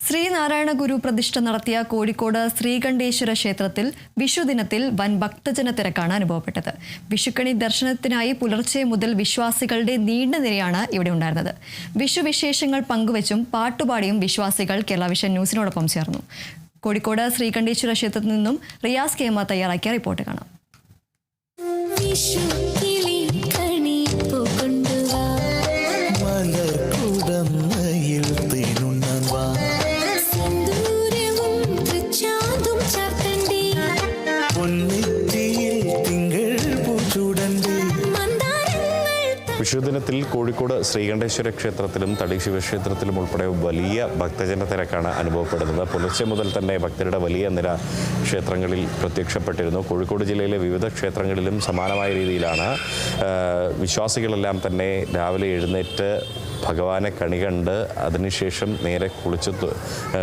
ശ്രീനാരായണ ഗുരു പ്രതിഷ്ഠ നടത്തിയ കോഴിക്കോട് ശ്രീകണ്ഠേശ്വര ക്ഷേത്രത്തിൽ വിഷുദിനത്തിൽ വൻ ഭക്തജന തിരക്കാണ് അനുഭവപ്പെട്ടത്. വിഷുക്കണി ദർശനത്തിനായി പുലർച്ചെ മുതൽ വിശ്വാസികളുടെ നീണ്ട നിരയാണ് ഇവിടെ ഉണ്ടായിരുന്നത്. വിഷു വിശേഷങ്ങൾ പങ്കുവച്ചും പാട്ടുപാടിയും വിശ്വാസികൾ കേരള വിഷൻ ന്യൂസിനോടൊപ്പം ചേർന്നു. കോഴിക്കോട് ശ്രീകണ്ഠേശ്വര ക്ഷേത്രത്തിൽ നിന്നും റിയാസ് കേമ തയ്യാറാക്കിയ റിപ്പോർട്ട് കാണാം. വിഷുദിനത്തിൽ കോഴിക്കോട് ശ്രീകണ്ഠേശ്വര ക്ഷേത്രത്തിലും തളി ശിവക്ഷേത്രത്തിലും ഉൾപ്പെടെ വലിയ ഭക്തജന തിരക്കാണ് അനുഭവപ്പെടുന്നത്. പുലർച്ചെ മുതൽ തന്നെ ഭക്തരുടെ വലിയ നിര ക്ഷേത്രങ്ങളിൽ പ്രത്യക്ഷപ്പെട്ടിരുന്നു. കോഴിക്കോട് ജില്ലയിലെ വിവിധ ക്ഷേത്രങ്ങളിലും സമാനമായ രീതിയിലാണ് വിശ്വാസികളെല്ലാം തന്നെ രാവിലെ എഴുന്നേറ്റ് ഭഗവാനെ കണി കണ്ട് അതിനുശേഷം നേരെ കുളിച്ച്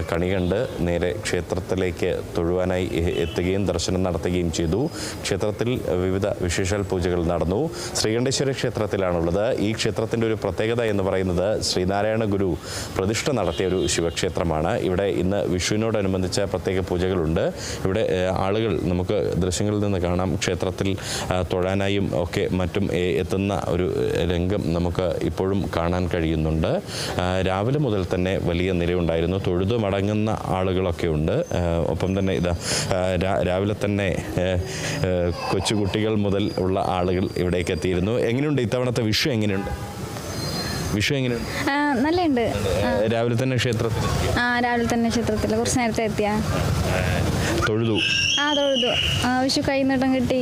കണി കണ്ട് നേരെ ക്ഷേത്രത്തിലേക്ക് തൊഴുവാനായി എത്തുകയും ദർശനം നടത്തുകയും ചെയ്തു. ക്ഷേത്രത്തിൽ വിവിധ വിശേഷാൽ പൂജകൾ നടന്നു. ശ്രീകണ്ഠേശ്വര ക്ഷേത്രത്തിലാണുള്ളത്. ഈ ക്ഷേത്രത്തിൻ്റെ ഒരു പ്രത്യേകത എന്ന് പറയുന്നത് ശ്രീനാരായണ ഗുരു പ്രതിഷ്ഠ നടത്തിയ ഒരു ശിവക്ഷേത്രമാണ്. ഇവിടെ ഇന്ന് വിഷുവിനോടനുബന്ധിച്ച പ്രത്യേക പൂജകളുണ്ട്. ഇവിടെ ആളുകൾ നമുക്ക് ദൃശ്യങ്ങളിൽ നിന്ന് കാണാം. ക്ഷേത്രത്തിൽ തൊഴാനായും ഒക്കെ മറ്റും എത്തുന്ന ഒരു രംഗം നമുക്ക് ഇപ്പോഴും കാണാൻ കഴിയുന്നുണ്ട്. രാവിലെ മുതൽ തന്നെ വലിയ നിരയുണ്ടായിരുന്നു. തൊഴുതു മടങ്ങുന്ന ആളുകളൊക്കെ ഉണ്ട്. ഒപ്പം തന്നെ ഇതാ രാവിലെ തന്നെ കൊച്ചുകുട്ടികൾ മുതൽ ഉള്ള ആളുകൾ ഇവിടേക്ക് എത്തിയിരുന്നു. എങ്ങനെയുണ്ട് ഇത്തവണത്തെ വിഷു? എങ്ങനെയുണ്ട് വിഷു? എങ്ങനെയുണ്ട്? നല്ലുണ്ട്. രാവിലെ തന്നെ ക്ഷേത്രത്തിൽ കുറച്ച് നേരത്തെ എത്തിയ തൊഴുതു. തൊഴുതു. വിഷു കൈനീട്ടം കിട്ടി.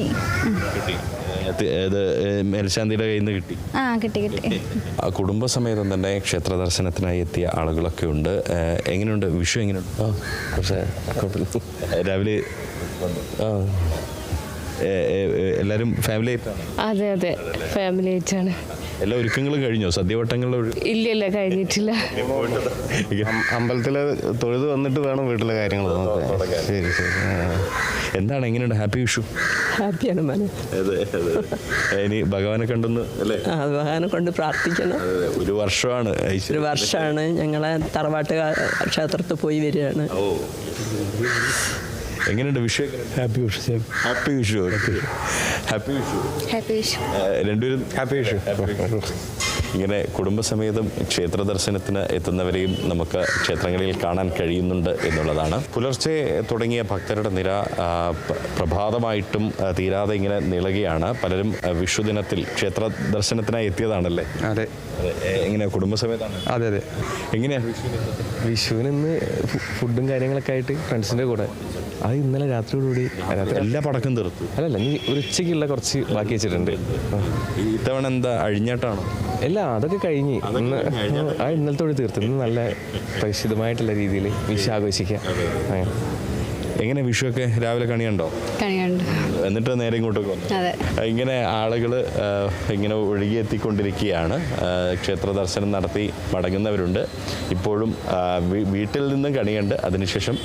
മേൽശാന്തിയുടെ കയ്യിൽ നിന്ന് കിട്ടി. കുടുംബസമേതം തന്നെ ക്ഷേത്ര ദർശനത്തിനായി എത്തിയ ആളുകളൊക്കെ ഉണ്ട്. എങ്ങനെയുണ്ട് വിഷു? എങ്ങനെയുണ്ട്? രാവിലെ എല്ലാവരും ഫാമിലി ആയിട്ടാണ്? അതെ ഫാമിലി ആയിട്ടാണ്. എല്ലാ ഒരുക്കങ്ങളും കഴിഞ്ഞോ? സദ്യവട്ടങ്ങൾ? ഇല്ല, കഴിഞ്ഞിട്ടില്ല. അമ്പലത്തിൽ തൊഴുത് വന്നിട്ട് വേണം വീട്ടിലെ കാര്യങ്ങൾ നോക്കാൻ. ശരി. എന്താണ്, എങ്ങനെയുണ്ട്? ഹാപ്പി വിഷു. ഹാപ്പിയാണ് മോനെ. ഇനി ഭഗവാനെ കണ്ടെന്ന് അല്ലേ? ഭഗവാനെ കൊണ്ട് പ്രാർത്ഥിക്കണം. ഒരു വർഷമാണ് ഞങ്ങളെ തറവാട്ട് ക്ഷേത്രത്തിൽ പോയി വരികയാണ്. എങ്ങനെയുണ്ട് വിഷു? ഹാപ്പി വിഷു. രണ്ടുപേരും ഹാപ്പി വിഷു. ഇങ്ങനെ കുടുംബസമേതം ക്ഷേത്ര ദർശനത്തിന് എത്തുന്നവരെയും നമുക്ക് ക്ഷേത്രങ്ങളിൽ കാണാൻ കഴിയുന്നുണ്ട് എന്നുള്ളതാണ്. പുലർച്ചെ തുടങ്ങിയ ഭക്തരുടെ നിര പ്രഭാതമായിട്ടും തീരാതെ ഇങ്ങനെ നീളുകയാണ്. പലരും വിഷുദിനത്തിൽ ക്ഷേത്ര ദർശനത്തിനായി എത്തിയതാണല്ലേ? അതെ. എങ്ങനെയാ കുടുംബസമേതാണ്? അതെ. എങ്ങനെയാണ് വിഷുവിന് ഫുഡും കാര്യങ്ങളൊക്കെ ആയിട്ട് ഫ്രണ്ട്സിൻ്റെ കൂടെ. അത് ഇന്നലെ രാത്രിയോടുകൂടി എല്ലാ പടക്കം തീർത്തു? അല്ലല്ല, ഇനി ഒരു ഉച്ചയ്ക്കുള്ള കുറച്ച് ബാക്കി വെച്ചിട്ടുണ്ട്. ഇത്തവണ എന്താ അഴിഞ്ഞാട്ടാണോ? അല്ല, അതൊക്കെ കഴിഞ്ഞ് ഇന്നലത്തോടെ തീർത്ത്. ഇന്ന് നല്ല പരിശുദ്ധമായിട്ടുള്ള രീതിയിൽ വിഷു ആഘോഷിക്കാം. എങ്ങനെ വിഷുവൊക്കെ രാവിലെ കണിയുണ്ടോ? എന്നിട്ട് നേരെ ഇങ്ങോട്ടൊക്കെ വന്നു. ഇങ്ങനെ ആളുകൾ ഇങ്ങനെ ഒഴുകിയെത്തിക്കൊണ്ടിരിക്കുകയാണ്. ക്ഷേത്ര ദർശനം നടത്തി മടങ്ങുന്നവരുണ്ട്. ഇപ്പോഴും വീട്ടിൽ നിന്നും കണിയുണ്ട്. അതിനുശേഷം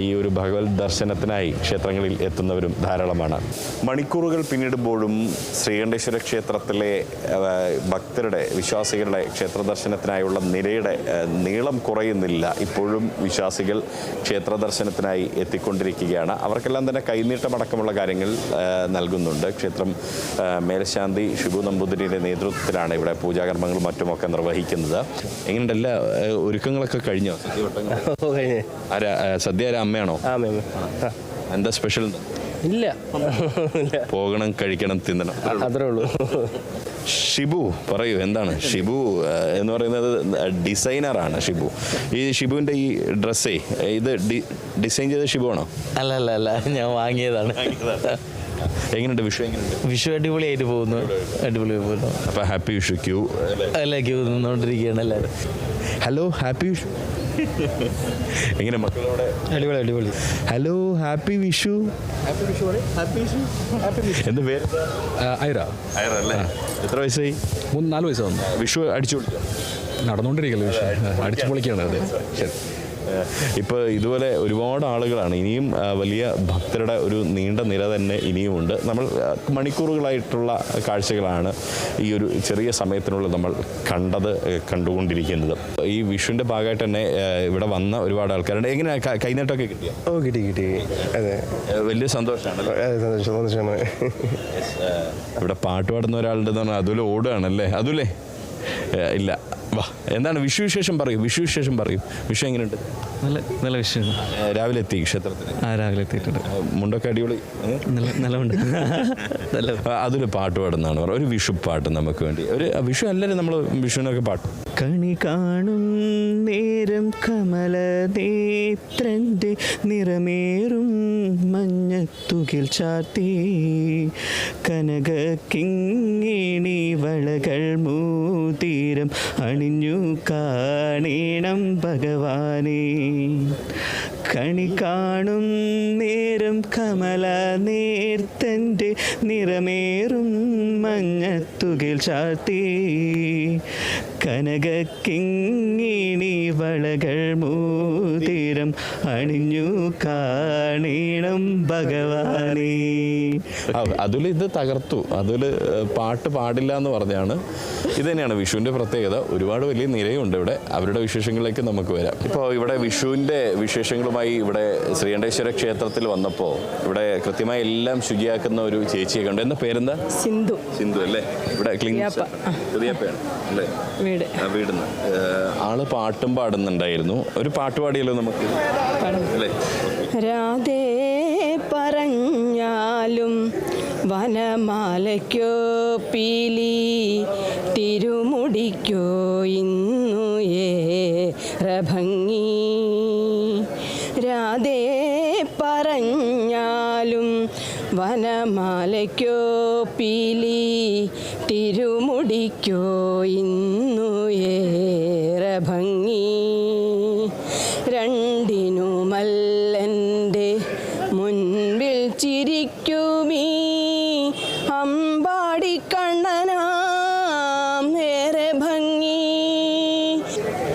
ഈ ഒരു ഭഗവത് ദർശനത്തിനായി ക്ഷേത്രങ്ങളിൽ എത്തുന്നവരും ധാരാളമാണ്. മണിക്കൂറുകൾ പിന്നിടുമ്പോഴും ശ്രീകണ്ഠേശ്വര ക്ഷേത്രത്തിലെ ഭക്തരുടെ വിശ്വാസികളുടെ ക്ഷേത്ര ദർശനത്തിനായുള്ള നിരയുടെ നീളം കുറയുന്നില്ല. ഇപ്പോഴും വിശ്വാസികൾ ക്ഷേത്ര ദർശനത്തിനായി എത്തിക്കൊണ്ടിരിക്കുകയാണ്. അവർക്കെല്ലാം തന്നെ കൈനീട്ടമടക്കമുള്ള കാര്യങ്ങൾ നൽകുന്നുണ്ട്. ക്ഷേത്രം മേൽശാന്തി ഷിബു നമ്പൂതിരിയുടെ നേതൃത്വത്തിലാണ് ഇവിടെ പൂജാകർമ്മങ്ങളും മറ്റുമൊക്കെ നിർവഹിക്കുന്നത്. എങ്ങനെയുണ്ട്? എല്ലാ ഒരുക്കങ്ങളൊക്കെ കഴിഞ്ഞോ? സദ്യ അമ്മയാണോ? എന്താ സ്പെഷ്യൽ? ഇല്ല, പോകണം, കഴിക്കണം, തിന്നണം, അത്രേ ഉള്ളൂ. ഷിബു പറയൂ, എന്താണ് ഷിബു എന്ന് പറയുന്നത്? ഡിസൈനറാണ് ഷിബു. ഈ ഷിബുവിൻ്റെ ഈ ഡ്രസ്സേ ഇത് ഡിസൈൻ ചെയ്ത ഷിബു ആണോ? അല്ല, ഞാൻ വാങ്ങിയതാണ്. എങ്ങനെയുണ്ട് വിഷു? വിഷു അടിപൊളിയായിട്ട് പോകുന്നു. അപ്പോൾ ഹാപ്പി വിഷു. ക്യൂ നിന്നുകൊണ്ടിരിക്കുകയാണ് എല്ലാവരും. Hello, happy Vishu. എങ്ങനെ മക്കളോടെ? അടിപൊളി. Hello, happy Vishu. എന്ത് പേര്? ഐറ അല്ലേ? എത്ര വയസ്സായി? 4 വയസ്സ് വന്നു. വിഷു അടിച്ചു പൊളിക്കാം? നടന്നുകൊണ്ടിരിക്കല്ലോ വിഷു. അടിച്ചു പൊളിക്കുകയാണ്. അതെ, ശരി. ഇപ്പോൾ ഇതുപോലെ ഒരുപാട് ആളുകളാണ് ഇനിയും വലിയ ഭക്തരുടെ ഒരു നീണ്ട നിര തന്നെ ഇനിയുമുണ്ട്. നമ്മൾ മണിക്കൂറുകളായിട്ടുള്ള കാഴ്ചകളാണ് ഈ ഒരു ചെറിയ സമയത്തിനുള്ളിൽ നമ്മൾ കണ്ടുകൊണ്ടിരിക്കുന്നത്. ഈ വിഷുവിൻ്റെ ഭാഗമായിട്ട് തന്നെ ഇവിടെ വന്ന ഒരുപാട് ആൾക്കാരുണ്ട്. എങ്ങനെയാണ് കൈനീട്ടമൊക്കെ കിട്ടിയ? കിട്ടി. അതെ, വലിയ സന്തോഷമാണ്. സന്തോഷമാണ്. ഇവിടെ പാട്ട് പാടുന്ന ഒരാളുണ്ടെന്ന് പറഞ്ഞാൽ അതുപോലെ ഓടുകയാണല്ലേ? അതുല്ലേ ഇല്ല, വാ. എന്താണ് വിഷു വിശേഷം പറയൂ. വിഷു എങ്ങനെയുണ്ട്? നല്ല വിഷയമാണ്. രാവിലെ എത്തി ക്ഷേത്രത്തിൽ? രാവിലെ എത്തിയിട്ടുണ്ട്. മുണ്ടൊക്കെ അടിപൊളി, നല്ല അതൊരു പാട്ട് പാടുന്നതാണ് പറയുക. ഒരു വിഷു പാട്ട് നമുക്ക് വേണ്ടി. ഒരു വിഷു എല്ലാവരും നമ്മൾ വിഷുവിനൊക്കെ പാട്ട്. കണി കാണും നേരം കമലനേത്രൻ്റെ നിറമേറും മഞ്ഞത്തുകിൽ ചാർത്തി കനക കിങ്ങിണി വളകൾ മൂതീരം അണിഞ്ഞു കാണേണം ഭഗവാനേ. കണി കാണും നേരം കമലനേത്രൻ്റെ നിറമേറും മഞ്ഞത്തുകിൽ ചാർത്തി കനക കിങ്ങിണി വളകൾ മൂതീരം അണിഞ്ഞു കാണേണം ഭഗവാനേ. അതിൽ ഇത് തകർത്തു. അതിൽ പാട്ട് പാടില്ല എന്ന് പറഞ്ഞാണ്. ഇത് തന്നെയാണ് വിഷുവിൻ്റെ പ്രത്യേകത. ഒരുപാട് വലിയ നിരയുണ്ട് ഇവിടെ. അവരുടെ വിശേഷങ്ങളിലേക്ക് നമുക്ക് വരാം. ഇപ്പോൾ ഇവിടെ വിഷുവിൻ്റെ വിശേഷങ്ങളുമായി ഇവിടെ ശ്രീകണ്ഠേശ്വര ക്ഷേത്രത്തിൽ വന്നപ്പോൾ ഇവിടെ കൃത്യമായി എല്ലാം ശുചിയാക്കുന്ന ഒരു ചേച്ചിയെ കണ്ടു. എന്താ പേരെന്താ? സിന്ധു അല്ലേ? ഇവിടെ പുതിയപ്പയാണ് അല്ലേ വീടുന്ന്? ആള് പാട്ടും പാടുന്നുണ്ടായിരുന്നു. ഒരു പാട്ട് പാടിയല്ലോ നമുക്ക് അല്ലേ? രാധേ പറഞ്ഞാലും വനമാലയ്ക്കോ പീലി തിരുമുടിക്കോ ഇന്നു ഏറെ ഭംഗി. രാധേ പറഞ്ഞാലും വനമാലയ്ക്കോ പീലി തിരുമുടിക്കോ ഇന്നു ഏറെ ഭംഗി. രണ്ടിനുമല്ലെൻ്റെ മുൻപിൽ ചിരിക്കുമീ അമ്പാടിക്കണ്ണനാം ഏറെ ഭംഗി.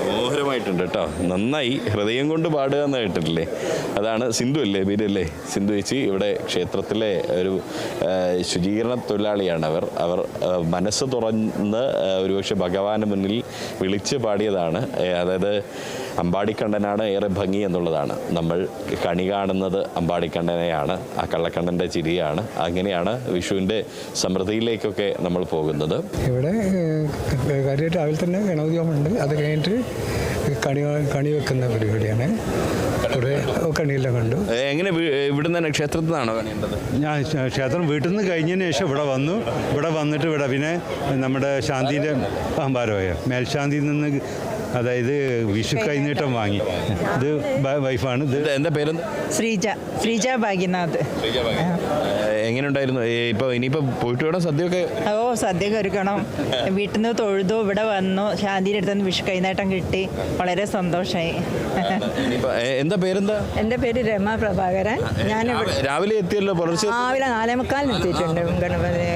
മനോഹരമായിട്ടുണ്ട് കേട്ടോ. നന്നായി. ഹൃദയം കൊണ്ട് പാടുക എന്ന് കേട്ടിട്ടില്ലേ? അതാണ് സിന്ധു അല്ലേ പേരല്ലേ? സിന്ധു ചേച്ചി ഇവിടെ ക്ഷേത്രത്തിലെ ഒരു ശുചീകരണ തൊഴിലാളിയാണ്. അവർ മനസ്സ് തുറന്ന് ഒരുപക്ഷെ ഭഗവാന് മുന്നിൽ വിളിച്ച് പാടിയതാണ്. അതായത് അമ്പാടിക്കണ്ണനാണ് ഏറെ ഭംഗി എന്നുള്ളതാണ്. നമ്മൾ കണി കാണുന്നത് അമ്പാടിക്കണ്ണനെയാണ്. ആ കള്ളക്കണ്ണൻ്റെ ചിരിയാണ്. അങ്ങനെയാണ് വിഷുവിൻ്റെ സമൃദ്ധിയിലേക്കൊക്കെ നമ്മൾ പോകുന്നത്. ഇവിടെ കാര്യമായിട്ട് രാവിലെ തന്നെ ഗണപതി ഹോമമുണ്ട്. അത് കഴിഞ്ഞിട്ട് കണി വെക്കുന്ന പരിപാടിയാണ്. കുറേ കണിയെല്ലാം കണ്ടു. എങ്ങനെ ഇവിടുന്ന് തന്നെ ക്ഷേത്രത്തിൽ നിന്നാണോ കണിയുണ്ടത്? ഞാൻ ക്ഷേത്രം വീട്ടിൽ നിന്ന് കഴിഞ്ഞതിന് ശേഷം ഇവിടെ വന്നിട്ട് ഇവിടെ പിന്നെ നമ്മുടെ ശാന്തിൻ്റെ അഹംഭാരമായ മേൽശാന്തിയിൽ നിന്ന്, അതായത് വിഷു കൈനീട്ടം വാങ്ങി. ഇത് വൈഫാണ്. ഇത് എന്താ പേരെന്ത്? ശ്രീജ ഭാഗ്യനാഥ്. എങ്ങനെയുണ്ടായിരുന്നു? ഇനിയിപ്പോൾ പോയിട്ട് വേണം സദ്യയൊക്കെ? സദ്യ ഒരുക്കണം. വീട്ടിൽ നിന്ന് തൊഴുതു, ഇവിടെ വന്നു, ശാന്തിയുടെ അടുത്ത് നിന്ന് വിഷു കൈനീട്ടം കിട്ടി. വളരെ സന്തോഷമായി. എന്താ പേരെന്താ? എൻ്റെ പേര് രമ പ്രഭാകരൻ. ഞാൻ രാവിലെ എത്തിയല്ലോ? പുലർച്ചെ രാവിലെ 4:45 എത്തിയിട്ടുണ്ട്. ഗണപതി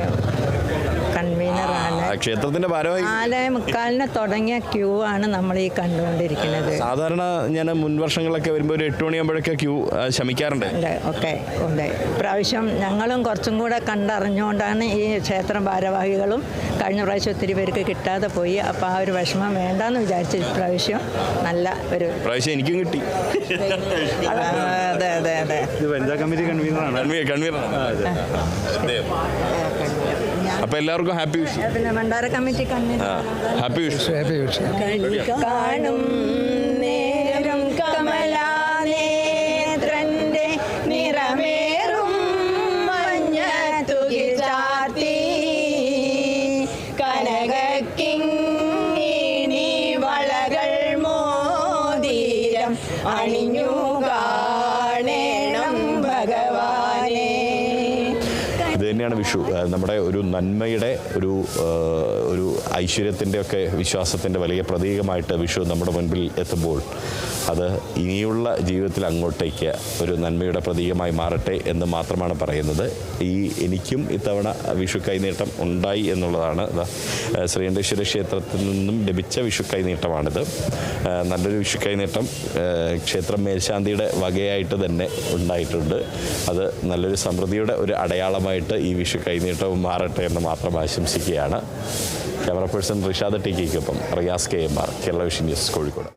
കൺവീനറാണ്. ക്ഷേത്രത്തിന്റെ ഭാരമായി 4:45 തുടങ്ങിയ ക്യൂ ആണ് നമ്മൾ ഈ കണ്ടുകൊണ്ടിരിക്കുന്നത്. സാധാരണ ഞാൻ മുൻ വർഷങ്ങളൊക്കെ വരുമ്പോൾ ഒരു 8 മണിയാകുമ്പോഴൊക്കെ ക്യൂ ശമിക്കാറുണ്ട്. ഒക്കെ ഉണ്ട്. ഇപ്രാവശ്യം ഞങ്ങളും കുറച്ചും കൂടെ കണ്ടറിഞ്ഞുകൊണ്ടാണ് ഈ ക്ഷേത്ര ഭാരവാഹികളും കഴിഞ്ഞ പ്രാവശ്യം ഒത്തിരി പേർക്ക് കിട്ടാതെ പോയി. അപ്പോൾ ആ ഒരു വിഷമം വേണ്ടാന്ന് വിചാരിച്ചു. ഇപ്രാവശ്യം നല്ല ഒരു പ്രാവശ്യം എനിക്കും കിട്ടി. അതെ അതെ അതെ. ഇത് വനിതാ കമ്മിറ്റി കൺവീനറാണ്. അപ്പൊ എല്ലാവർക്കും ഹാപ്പി വിഷു. ഭണ്ഡാര കമ്മിറ്റി ഹാപ്പി വിഷു. കാണും നേരം കമലാനേത്രന്റെ നിറമേറും മഞ്ഞത്തുകിൽ ചാർത്തി കനകക്കിങ്ങിണി വളകൾ മോതിരം അണിഞ്ഞു കാണേണം ഭഗവാനേ. ഇത് തന്നെയാണ് വിഷു. നമ്മുടെ ഒരു നന്മയുടെ ഒരു ഐശ്വര്യത്തിൻ്റെ ഒക്കെ വിശ്വാസത്തിൻ്റെ വലിയ പ്രതീകമായിട്ട് വിഷു നമ്മുടെ മുൻപിൽ എത്തുമ്പോൾ അത് ഇനിയുള്ള ജീവിതത്തിൽ അങ്ങോട്ടേക്ക് ഒരു നന്മയുടെ പ്രതീകമായി മാറട്ടെ എന്ന് മാത്രമാണ് പറയുന്നത്. എനിക്കും ഇത്തവണ വിഷു കൈനീട്ടം ഉണ്ടായി എന്നുള്ളതാണ്. ശ്രീകണ്ഠേശ്വര ക്ഷേത്രത്തിൽ നിന്നും ലഭിച്ച വിഷു കൈനീട്ടമാണിത്. നല്ലൊരു വിഷു കൈനീട്ടം ക്ഷേത്രം മേൽശാന്തിയുടെ വകയായിട്ട് തന്നെ ഉണ്ടായിട്ടുണ്ട്. അത് നല്ലൊരു സമൃദ്ധിയുടെ ഒരു അടയാളമായിട്ട് ഈ വിഷു കൈനീട്ടവും മാറട്ടെ എന്ന് മാത്രം ആശംസിക്കുകയാണ്. ക്യാമറ പേഴ്സൺ റിഷാദ് ടി കെയ്ക്കൊപ്പം Riyas KMR, Kerala vision news, Kozhikode.